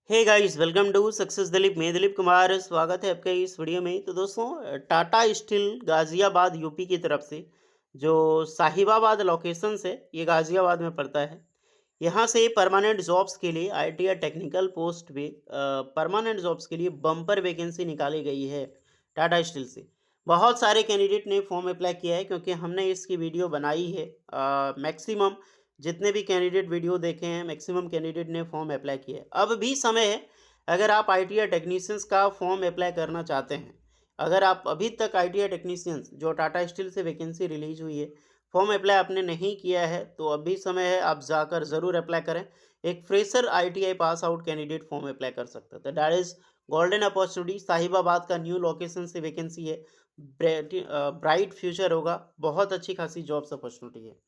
Hey guys welcome to success Dilip. मैं दिलीप कुमार स्वागत है आपका इस वीडियो में। तो दोस्तों, टाटा स्टील गाजियाबाद यूपी की तरफ से जो साहिबाबाद लोकेशन है, ये गाजियाबाद में पड़ता है। यहाँ से परमानेंट जॉब्स के लिए आईटी या टेक्निकल पोस्ट पे परमानेंट जॉब्स के लिए बम्पर वैकेंसी निकाली गई है टाटा स्टील से। बहुत सारे कैंडिडेट ने फॉर्म अप्लाई किया है क्योंकि हमने इसकी वीडियो बनाई है। मैक्सिमम जितने भी कैंडिडेट वीडियो देखे हैं, मैक्सिमम कैंडिडेट ने फॉर्म अप्लाई किया है। अब भी समय है, अगर आप आईटी या टेक्नीशियंस का फॉर्म अप्लाई करना चाहते हैं। अगर आप अभी तक आईटी या टेक्नीशियंस जो टाटा स्टील से वैकेंसी रिलीज हुई है, फॉर्म अप्लाई आपने नहीं किया है, तो अभी समय है, आप जाकर ज़रूर अप्लाई करें। एक fresher ITI pass out candidate form apply कर सकता है। तो that is golden opportunity. Sahibabad का न्यू लोकेशन से वैकेंसी है। ब्राइट फ्यूचर होगा, बहुत अच्छी खासी जॉब्स अपॉर्चुनिटी है।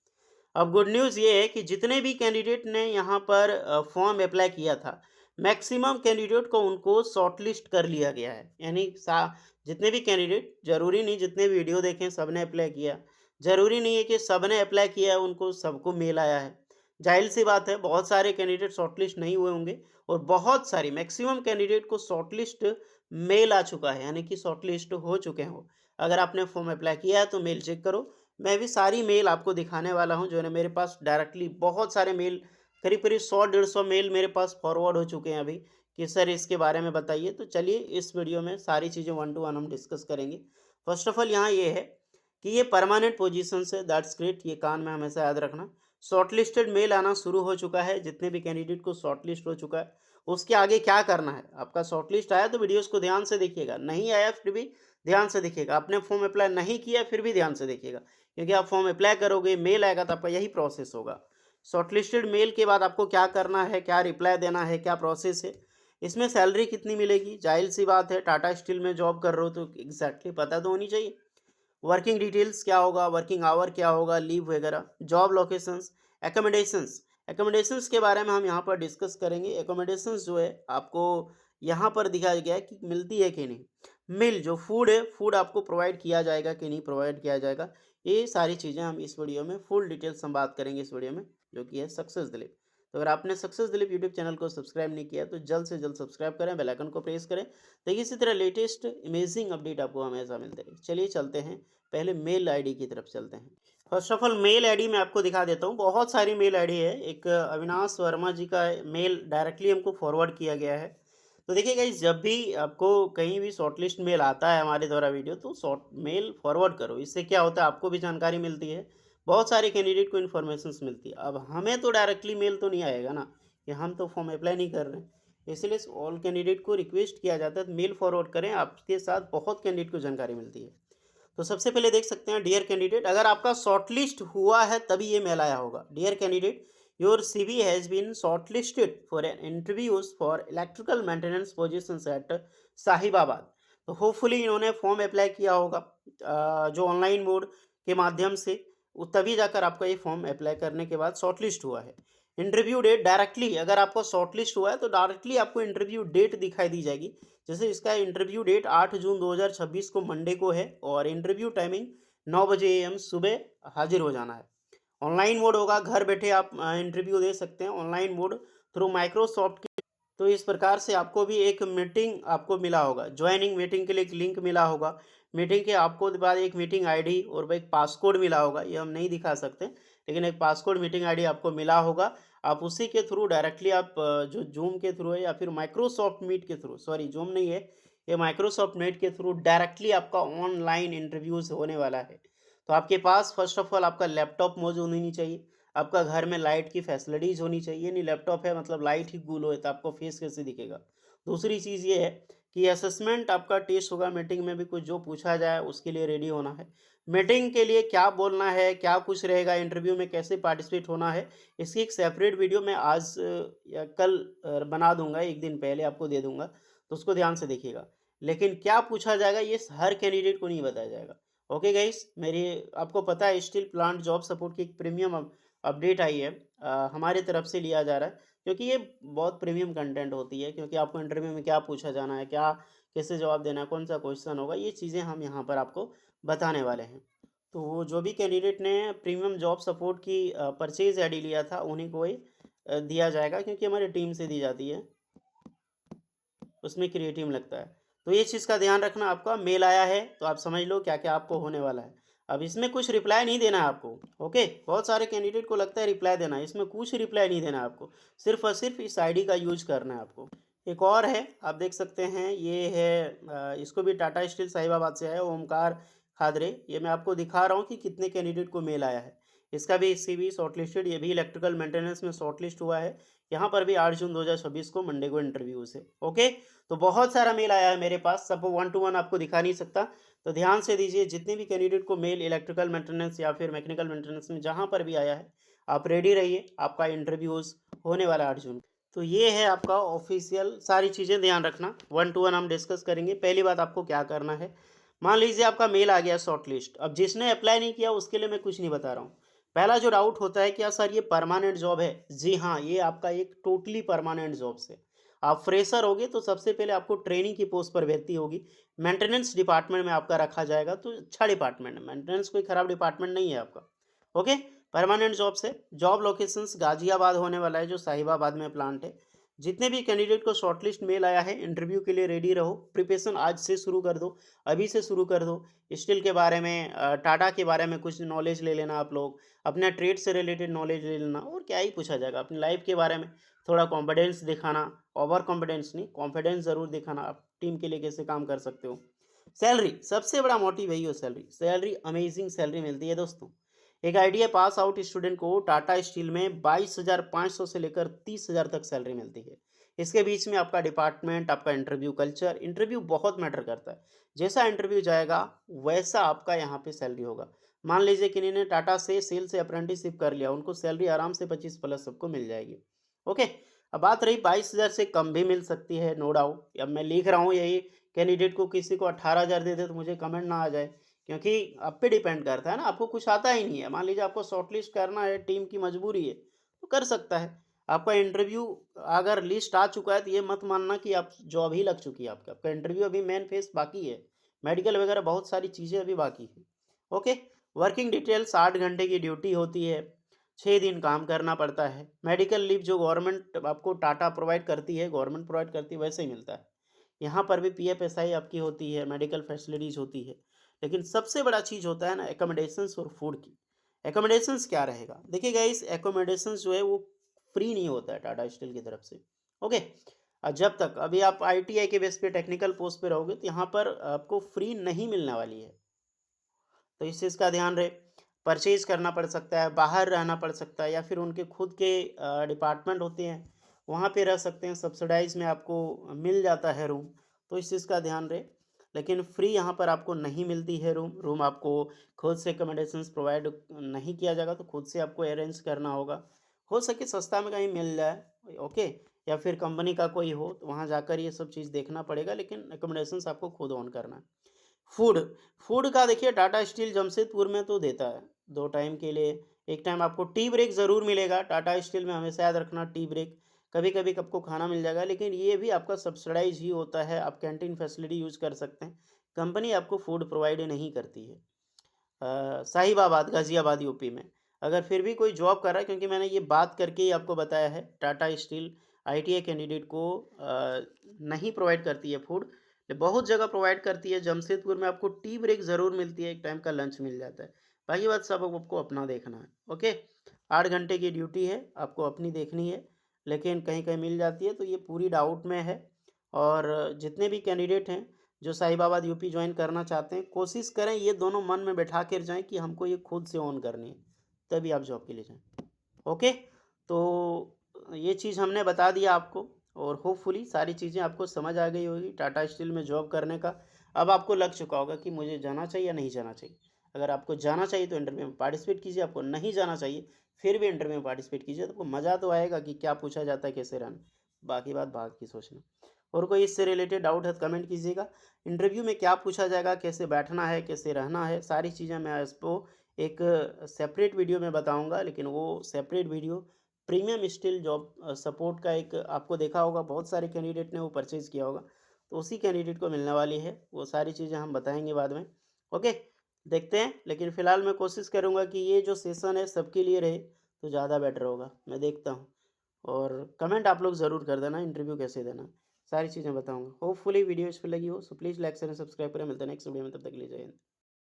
अब गुड न्यूज़ ये है कि जितने भी कैंडिडेट ने यहाँ पर फॉर्म अप्लाई किया था, मैक्सिमम कैंडिडेट को उनको शॉर्टलिस्ट कर लिया गया है। यानी सा जितने भी कैंडिडेट, ज़रूरी नहीं जितने वीडियो देखें सबने अप्लाई किया, ज़रूरी नहीं है कि सबने अप्लाई किया है उनको सबको मेल आया है। ज़ाहिर-सी बात है, बहुत सारे कैंडिडेट शॉर्टलिस्ट नहीं हुए होंगे और बहुत सारी मैक्सिमम कैंडिडेट को शॉर्टलिस्ट मेल आ चुका है, यानी कि शॉर्टलिस्ट हो चुके हैं वो। अगर आपने फॉर्म अप्लाई किया है तो मेल चेक करो। मैं भी सारी मेल आपको दिखाने वाला हूँ, जो है ना मेरे पास डायरेक्टली बहुत सारे मेल, करीब-करीब 100-150 मेल मेरे पास फॉरवर्ड हो चुके हैं अभी, कि सर इसके बारे में बताइए। तो चलिए इस वीडियो में सारी चीज़ें वन टू वन हम डिस्कस करेंगे। फर्स्ट ऑफ ऑल यहाँ ये है कि ये परमानेंट पोजीशंस है, दैट्स ग्रेट, ये कान में हमेशा याद रखना। शॉर्टलिस्टेड मेल आना शुरू हो चुका है, जितने भी कैंडिडेट को शॉर्टलिस्ट हो चुका है, उसके आगे क्या करना है? आपका शॉर्टलिस्ट आया तो वीडियोज़ को ध्यान से देखिएगा, नहीं आया फिर भी ध्यान से देखिएगा, आपने फॉर्म अप्लाई नहीं किया फिर भी ध्यान से देखिएगा। क्योंकि आप फॉर्म अप्लाई करोगे, मेल आएगा तो आपका यही प्रोसेस होगा। शॉर्टलिस्टेड मेल के बाद आपको क्या करना है, क्या रिप्लाई देना है, क्या प्रोसेस है, इसमें सैलरी कितनी मिलेगी, ज़ाहिर-सी बात है टाटा स्टील में जॉब कर रहे हो तो एग्ज़ैक्टली पता तो होनी चाहिए। वर्किंग डिटेल्स क्या होगा, वर्किंग आवर क्या होगा, लीव वगैरह, जॉब लोकेशंस, एकोमोडेशंस। एकोमोडेशंस के बारे में हम यहाँ पर डिस्कस करेंगे। एकोमोडेशंस जो है आपको यहाँ पर दिखाया गया है कि मिलती है कि नहीं। मील जो फूड है, फूड आपको प्रोवाइड किया जाएगा कि नहीं प्रोवाइड किया जाएगा, ये सारी चीज़ें हम इस वीडियो में फुल डिटेल्स हम बात करेंगे इस वीडियो में, जो कि है सक्सेस दिलीप। तो अगर आपने सक्सेस दिलीप यूट्यूब चैनल को सब्सक्राइब नहीं किया तो जल्द से जल्द सब्सक्राइब करें, बेल आइकन को प्रेस करें, ताकि इसी तरह लेटेस्ट इमेजिंग अपडेट आपको हमेशा मिलते रहे। चलिए चलते हैं, पहले मेल आईडी की तरफ चलते हैं। First of all mail ID मैं आपको दिखा देता हूँ, बहुत सारी मेल आईडी है। एक अविनाश वर्मा जी का मेल डायरेक्टली हमको फॉरवर्ड किया गया है। तो देखिए गाइस, जब भी आपको कहीं भी शॉर्टलिस्ट मेल आता है हमारे द्वारा वीडियो, तो शॉर्ट मेल फॉरवर्ड करो। इससे क्या होता है, आपको भी जानकारी मिलती है, बहुत सारे कैंडिडेट को इन्फॉर्मेशंस मिलती है। अब हमें तो डायरेक्टली मेल तो नहीं आएगा ना, कि हम तो फॉर्म अप्लाई नहीं कर रहे हैं। इसलिए ऑल कैंडिडेट को रिक्वेस्ट किया जाता है मेल फॉरवर्ड करें, आपके साथ बहुत कैंडिडेट को जानकारी मिलती है। तो सबसे पहले देख सकते हैं डियर कैंडिडेट, अगर आपका शॉर्टलिस्ट हुआ है तभी ये मेल आया होगा। Dear candidate, your CV has been shortlisted for an interviews for electrical maintenance positions at Sahibabad. तो होपफुली इन्होंने फॉर्म अप्लाई किया होगा जो ऑनलाइन मोड के माध्यम से, तभी जाकर आपका ये फॉर्म अप्लाई करने के बाद शॉर्टलिस्ट हुआ है। इंटरव्यू डेट डायरेक्टली, अगर आपको शॉर्टलिस्ट हुआ है तो डायरेक्टली आपको इंटरव्यू डेट दिखाई दी जाएगी। जैसे इसका इंटरव्यू डेट 8 जून 2026 को मंडे को है, और इंटरव्यू टाइमिंग 9 बजे एएम सुबह हाजिर हो जाना है। ऑनलाइन मोड होगा, घर बैठे आप इंटरव्यू दे सकते हैं ऑनलाइन मोड थ्रू माइक्रोसॉफ्ट। तो इस प्रकार से आपको भी एक मीटिंग आपको मिला होगा, ज्वाइनिंग मीटिंग के लिए एक लिंक मिला होगा। मीटिंग के आपको बाद एक मीटिंग आईडी और एक पासकोड मिला होगा, ये हम नहीं दिखा सकते, लेकिन एक पासकोड मीटिंग आईडी आपको मिला होगा। आप उसी के थ्रू डायरेक्टली आप जो जूम के थ्रू है या फिर माइक्रोसॉफ्ट मीट के थ्रू, सॉरी जूम नहीं है, ये माइक्रोसॉफ्ट मीट के थ्रू डायरेक्टली आपका ऑनलाइन इंटरव्यूज होने वाला है। तो आपके पास फर्स्ट ऑफ ऑल आपका लैपटॉप मौजूद होनी चाहिए, आपका घर में लाइट की फैसिलिटीज़ होनी चाहिए। नहीं लैपटॉप है मतलब लाइट ही गुल हो तो आपको फेस कैसे दिखेगा। दूसरी चीज़ ये है कि असेसमेंट आपका टेस्ट होगा, मीटिंग में भी कुछ जो पूछा जाए उसके लिए रेडी होना है। मीटिंग के लिए क्या बोलना है, क्या कुछ रहेगा, इंटरव्यू में कैसे पार्टिसिपेट होना है, इसकी एक सेपरेट वीडियो मैं आज या कल बना दूंगा, एक दिन पहले आपको दे दूंगा, तो उसको ध्यान से देखिएगा। लेकिन क्या पूछा जाएगा ये हर कैंडिडेट को नहीं बताया जाएगा। ओके गाइस, मेरी आपको पता है स्टील प्लांट जॉब सपोर्ट की एक प्रीमियम अपडेट आई है, हमारी तरफ से लिया जा रहा है, क्योंकि ये बहुत प्रीमियम कंटेंट होती है। क्योंकि आपको इंटरव्यू में क्या पूछा जाना है, क्या कैसे जवाब देना है, कौन सा क्वेश्चन होगा, ये चीज़ें हम यहाँ पर आपको बताने वाले हैं। तो वो जो भी कैंडिडेट ने प्रीमियम जॉब सपोर्ट की परचेज आईडी लिया था, उन्हीं को ही दिया जाएगा, क्योंकि हमारी टीम से दी जाती है। उसमें क्रिएटिव लगता है। तो ये चीज़ का ध्यान रखना। आपका मेल आया है तो आप समझ लो क्या-क्या आपको होने वाला है। अब इसमें कुछ रिप्लाई नहीं देना है आपको, ओके? बहुत सारे कैंडिडेट को लगता है रिप्लाई देना है, इसमें कुछ रिप्लाई नहीं देना है आपको। सिर्फ़ और सिर्फ़ इस आईडी का यूज़ करना है आपको। एक और है, आप देख सकते हैं, ये है इसको भी टाटा स्टील साहिबाबाद से है, ओमकार खादरे। ये मैं आपको दिखा रहा हूँ कि कितने कैंडिडेट को मेल आया है। इसका भी सीवी शॉर्टलिस्टेड, ये भी इलेक्ट्रिकल मेंटेनेंस में शॉर्टलिस्ट हुआ है। यहाँ पर भी 8 जून 2026 को मंडे को इंटरव्यू से, ओके? तो बहुत सारा मेल आया है मेरे पास, सब वन टू वन आपको दिखा नहीं सकता। तो ध्यान से दीजिए, जितने भी कैंडिडेट को मेल इलेक्ट्रिकल मेंटेनेंस या फिर मैकेनिकल मेंटेनेंस में जहाँ पर भी आया है, आप रेडी रहिए, आपका इंटरव्यूज़ होने वाला है 8 जून। तो ये है आपका ऑफिशियल, सारी चीज़ें ध्यान रखना, वन टू वन हम डिस्कस करेंगे। पहली बात आपको क्या करना है, मान लीजिए आपका मेल आ गया शॉर्टलिस्ट। अब जिसने अप्लाई नहीं किया उसके लिए मैं कुछ नहीं बता रहा हूँ। पहला जो डाउट होता है, क्या सर ये परमानेंट जॉब है? जी हाँ, ये आपका एक टोटली परमानेंट जॉब से। आप फ्रेशर होगे तो सबसे पहले आपको ट्रेनिंग की पोस्ट पर भर्ती होगी। मेंटेनेंस डिपार्टमेंट में आपका रखा जाएगा, तो अच्छा डिपार्टमेंट है, मेंटेनेंस कोई खराब डिपार्टमेंट नहीं है आपका, ओके? परमानेंट जॉब से। जॉब लोकेशंस गाजियाबाद होने वाला है, जो साहिबाबाद में प्लांट है। जितने भी कैंडिडेट को शॉर्टलिस्ट मेल आया है, इंटरव्यू के लिए रेडी रहो। प्रिपरेशन आज से शुरू कर दो, अभी से शुरू कर दो। स्टील के बारे में, टाटा के बारे में कुछ नॉलेज ले लेना आप लोग। अपने ट्रेड से रिलेटेड नॉलेज ले लेना, और क्या ही पूछा जाएगा। अपनी लाइफ के बारे में थोड़ा कॉन्फिडेंस दिखाना, ओवर कॉन्फिडेंस नहीं, कॉन्फिडेंस ज़रूर दिखाना। आप टीम के लिए कैसे काम कर सकते हो। सैलरी, सबसे बड़ा मोटिव यही हो, सैलरी। सैलरी अमेजिंग सैलरी मिलती है दोस्तों। एक आईटीआई पास आउट स्टूडेंट को टाटा स्टील में 22,500 से लेकर 30,000 तक सैलरी मिलती है। इसके बीच में आपका डिपार्टमेंट, आपका इंटरव्यू कल्चर, इंटरव्यू बहुत मैटर करता है। जैसा इंटरव्यू जाएगा वैसा आपका यहाँ पे सैलरी होगा। मान लीजिए कि इन्होंने टाटा से सेल से अप्रेंटिसशिप कर लिया, उनको सैलरी आराम से 25 प्लस सबको मिल जाएगी, ओके? अब बात रही 22,000 से कम भी मिल सकती है, नो डाउट। अब मैं लिख रहा हूँ यही, कैंडिडेट को किसी को 18,000 दे दे तो मुझे कमेंट ना आ जाए, क्योंकि आप पे डिपेंड करता है ना। आपको कुछ आता ही नहीं है, मान लीजिए आपको शॉर्टलिस्ट करना है, टीम की मजबूरी है, तो कर सकता है। आपका इंटरव्यू अगर लिस्ट आ चुका है तो ये मत मानना कि आप जॉब ही लग चुकी है आपका। आपका इंटरव्यू अभी मेन फेस बाकी है, मेडिकल वगैरह बहुत सारी चीज़ें अभी बाकी है, ओके? वर्किंग डिटेल्स, 8 घंटे की ड्यूटी होती है, 6 दिन काम करना पड़ता है। मेडिकल लीव जो गवर्नमेंट आपको टाटा प्रोवाइड करती है, गवर्नमेंट प्रोवाइड करती है, वैसे ही मिलता है। यहाँ पर भी पीएफएसआई आपकी होती है, मेडिकल फैसिलिटीज़ होती है। लेकिन सबसे बड़ा चीज़ होता है ना, एकोमोडेशंस और फूड की। एकोमोडेशंस क्या रहेगा? देखिए गाइस, एकोमोडेशंस जो है वो फ्री नहीं होता है टाटा स्टील की तरफ से, ओके? जब तक अभी आप आईटीआई के बेस पे टेक्निकल पोस्ट पे रहोगे तो यहाँ पर आपको फ्री नहीं मिलने वाली है। तो इस चीज़ का ध्यान रहे। परचेज़ करना पड़ सकता है, बाहर रहना पड़ सकता है, या फिर उनके खुद के डिपार्टमेंट होते हैं, वहाँ पे रह सकते हैं। सब्सिडाइज़ में आपको मिल जाता है रूम, तो इस चीज़ का ध्यान रहे। लेकिन फ्री यहाँ पर आपको नहीं मिलती है रूम। रूम आपको खुद से अकोमोडेशंस प्रोवाइड नहीं किया जाएगा, तो खुद से आपको अरेंज करना होगा। हो सके सस्ता में कहीं मिल जाए, ओके? या फिर कंपनी का कोई हो तो वहाँ जाकर ये सब चीज़ देखना पड़ेगा, लेकिन अकोमोडेशंस आपको खुद ऑन करना है। फूड, फूड का देखिए, टाटा स्टील जमशेदपुर में तो देता है 2 टाइम के लिए। एक टाइम आपको टी ब्रेक ज़रूर मिलेगा, टाटा स्टील में हमेशा याद रखना, टी ब्रेक। कभी-कभी आपको खाना मिल जाएगा, लेकिन ये भी आपका सब्सिडाइज़ ही होता है, आप कैंटीन फैसिलिटी यूज़ कर सकते हैं। कंपनी आपको फूड प्रोवाइड नहीं करती है। साहिबाबाद, गाज़ियाबाद यूपी में। अगर फिर भी कोई जॉब कर रहा है, क्योंकि मैंने ये बात करके ही आपको बताया है, टाटा स्टील आईटीआई कैंडिडेट को नहीं प्रोवाइड करती है फूड। बहुत जगह प्रोवाइड करती है। जमशेदपुर में आपको टी ब्रेक ज़रूर मिलती है, एक टाइम का लंच मिल जाता है। बाकी बात सब अब आपको अपना देखना है, ओके? 8 घंटे की ड्यूटी है, आपको अपनी देखनी है, लेकिन कहीं-कहीं मिल जाती है, तो ये पूरी डाउट में है। और जितने भी कैंडिडेट हैं जो साहिबाबाद यूपी ज्वाइन करना चाहते हैं, कोशिश करें ये दोनों मन में बैठा कर जाएँ कि हमको ये खुद से ऑन करनी है, तभी आप जॉब के लिए जाएँ, ओके? तो ये चीज़ हमने बता दिया आपको, और होपफुली सारी चीज़ें आपको समझ आ गई होगी टाटा स्टील में जॉब करने का। अब आपको लग चुका होगा कि मुझे जाना चाहिए या नहीं जाना चाहिए। अगर आपको जाना चाहिए तो इंटरव्यू में पार्टिसिपेट कीजिए, आपको नहीं जाना चाहिए फिर भी इंटरव्यू में पार्टिसिपेट कीजिए, तो आपको मज़ा तो आएगा कि क्या पूछा जाता है, कैसे रहना। बाकी बात बाद की सोचना। और कोई इससे रिलेटेड डाउट है तो कमेंट कीजिएगा। इंटरव्यू में क्या पूछा जाएगा, कैसे बैठना है, कैसे रहना है, सारी चीज़ें मैं इसको एक सेपरेट वीडियो में बताऊँगा, लेकिन वो separate video premium steel job support का एक आपको देखा होगा, बहुत सारे कैंडिडेट ने वो परचेज़ किया होगा, तो उसी कैंडिडेट को मिलने वाली है। वो सारी चीज़ें हम बताएँगे बाद में, ओके? देखते हैं, लेकिन फ़िलहाल मैं कोशिश करूँगा कि ये जो सेशन है सबके लिए रहे, तो ज़्यादा बेटर होगा। मैं देखता हूँ, और कमेंट आप लोग ज़रूर कर देना इंटरव्यू कैसे देना है। सारी चीज़ें बताऊँगा। होपफुली वीडियो यूज़फुल लगी हो, so please like share and subscribe करें। मिलते हैं नेक्स्ट वीडियो में, तब तक के लिए जय हिंद।